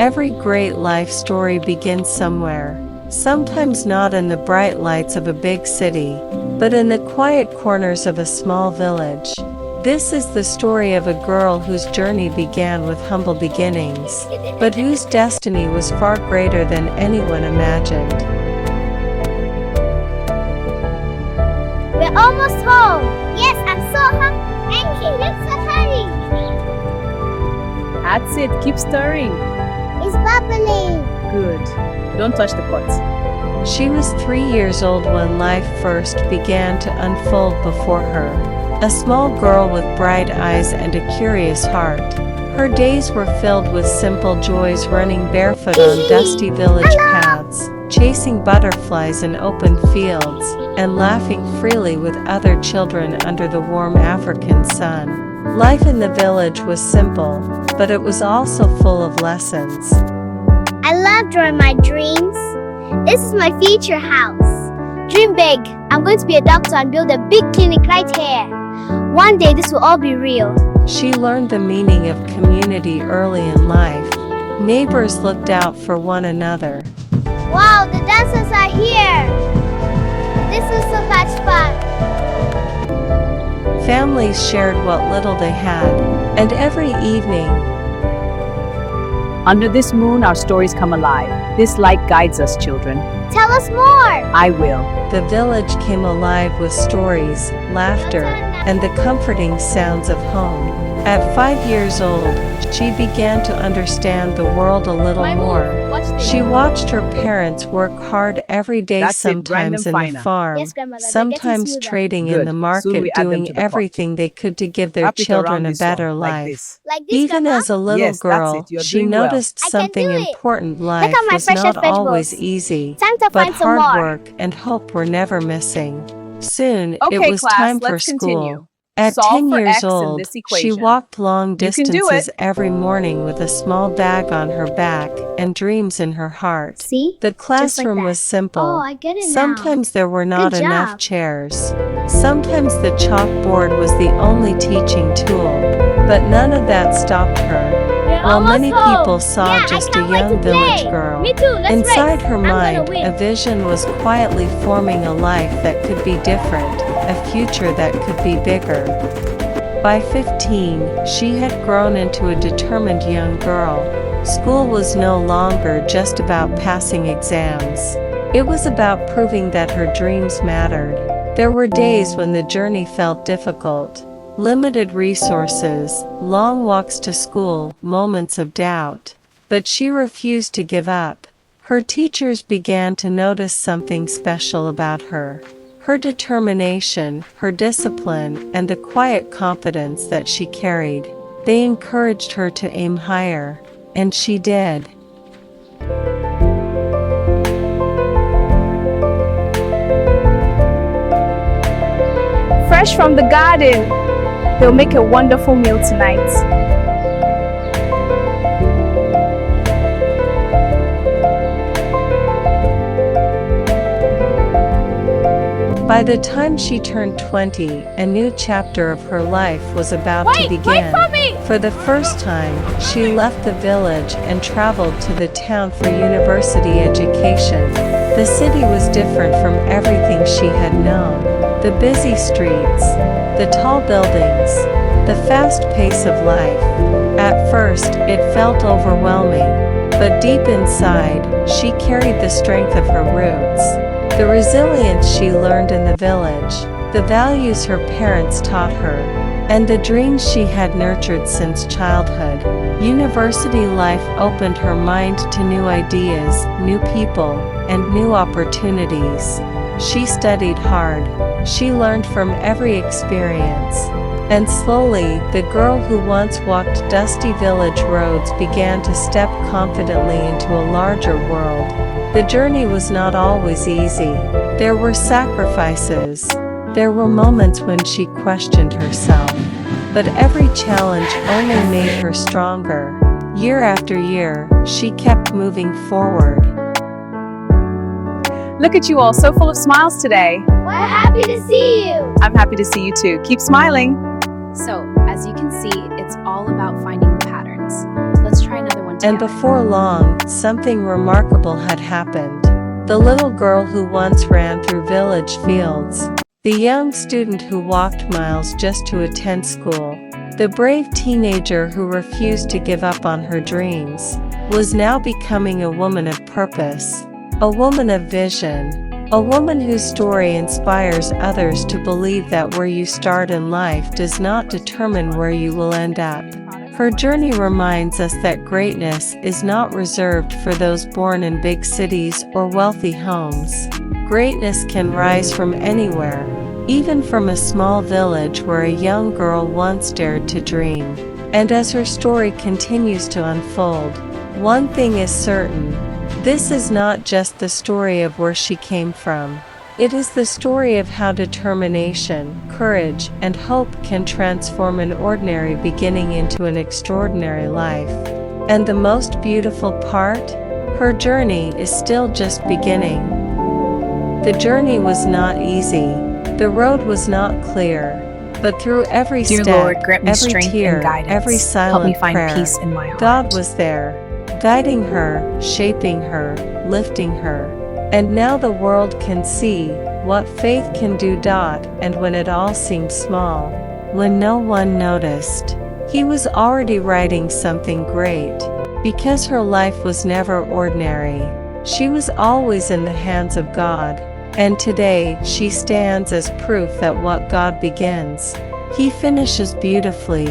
Every great life story begins somewhere, sometimes not in the bright lights of a big city, but in the quiet corners of a small village. This is the story of a girl whose journey began with humble beginnings, but whose destiny was far greater than anyone imagined. We're almost home. Yes, I'm so hungry. Angie, let's hurry. That's it, keep stirring. It's bubbling. Good. Don't touch the pot. She was 3 years old when life first began to unfold before her. A small girl with bright eyes and a curious heart. Her days were filled with simple joys, running barefoot on dusty village paths, chasing butterflies in open fields, and laughing freely with other children under the warm African sun. Life in the village was simple, but it was also full of lessons. I love drawing my dreams. This is my future house. Dream big. I'm going to be a doctor and build a big clinic right here. One day this will all be real. She learned the meaning of community early in life. Neighbors looked out for one another. Wow, the dancers are here. This is so much fun. Families shared what little they had, and every evening, Under this moon, our stories come alive. This light guides us, children. Tell us more. I will. the village came alive with stories, laughter, and the comforting sounds of home. At 5 years old, she began to understand the world a little more. She watched her parents work hard every day, That's it, sometimes in Brandon the Finer. farm, Yes, Grandmother, they're sometimes getting smoother. trading in Good. the Soon market, we add them doing to the pot. everything they could to give their Wrap it children around a this one, better like life. this. Like this, Even Grandma? as a little Yes, that's girl, it. You're she doing well. noticed I can something do it. important. Look Life at my was precious not always vegetables. easy, Time to but find some hard more. work and hope were never missing. Soon, Okay, it was class, time for let's school. continue. At Solve 10 for years X in old, this she equation. walked long You can do distances it. every morning with a small bag on her back and dreams in her heart. See? The Just like classroom that. was simple. Oh, I get it now. Sometimes there were not Good enough job. chairs. Sometimes the chalkboard was the only teaching tool. But none of that stopped her. While almost many home. people saw Yeah, I just a can't wait young to village play. girl, Me too, let's inside race. her I'm gonna mind, win. a vision was quietly forming a life that could be different, a future that could be bigger. By 15, she had grown into a determined young girl. School was no longer just about passing exams. It was about proving that her dreams mattered. There were days when the journey felt difficult. Limited resources, long walks to school, moments of doubt. But she refused to give up. Her teachers began to notice something special about her. Her determination, her discipline, and the quiet confidence that she carried. They encouraged her to aim higher. And she did. Fresh from the garden. They'll make a wonderful meal tonight. By the time she turned 20, a new chapter of her life was about to begin. For the first time, she left the village and traveled to the town for university education. The city was different from everything she had known. The busy streets, the tall buildings, the fast pace of life. At first, it felt overwhelming, but deep inside, she carried the strength of her roots. The resilience she learned in the village, the values her parents taught her, and the dreams she had nurtured since childhood. University life opened her mind to new ideas, new people, and new opportunities. She studied hard. She learned from every experience. And slowly, the girl who once walked dusty village roads began to step confidently into a larger world. The journey was not always easy. There were sacrifices. There were moments when she questioned herself. But every challenge only made her stronger. Year after year, she kept moving forward. Look at you all, so full of smiles today. We're happy to see you. I'm happy to see you too. Keep smiling. So, as you can see, it's all about finding the patterns. Let's try another one And before long, something remarkable had happened. The little girl who once ran through village fields, the young student who walked miles just to attend school, the brave teenager who refused to give up on her dreams, was now becoming a woman of purpose, a woman of vision, a woman whose story inspires others to believe that where you start in life does not determine where you will end up. Her journey reminds us that greatness is not reserved for those born in big cities or wealthy homes. Greatness can rise from anywhere, even from a small village where a young girl once dared to dream. And as her story continues to unfold, one thing is certain: this is not just the story of where she came from. It is the story of how determination, courage, and hope can transform an ordinary beginning into an extraordinary life. And the most beautiful part? Her journey is still just beginning. The journey was not easy. The road was not clear. But through every Dear step, Lord, grant me every strength tear, and guidance. every silent Help me find prayer, peace in my heart. God was there, guiding her, shaping her, lifting her. And now the world can see what faith can do. And when it all seemed small, when no one noticed, He was already writing something great. Because her life was never ordinary, she was always in the hands of God. And today she stands as proof that what God begins, He finishes beautifully.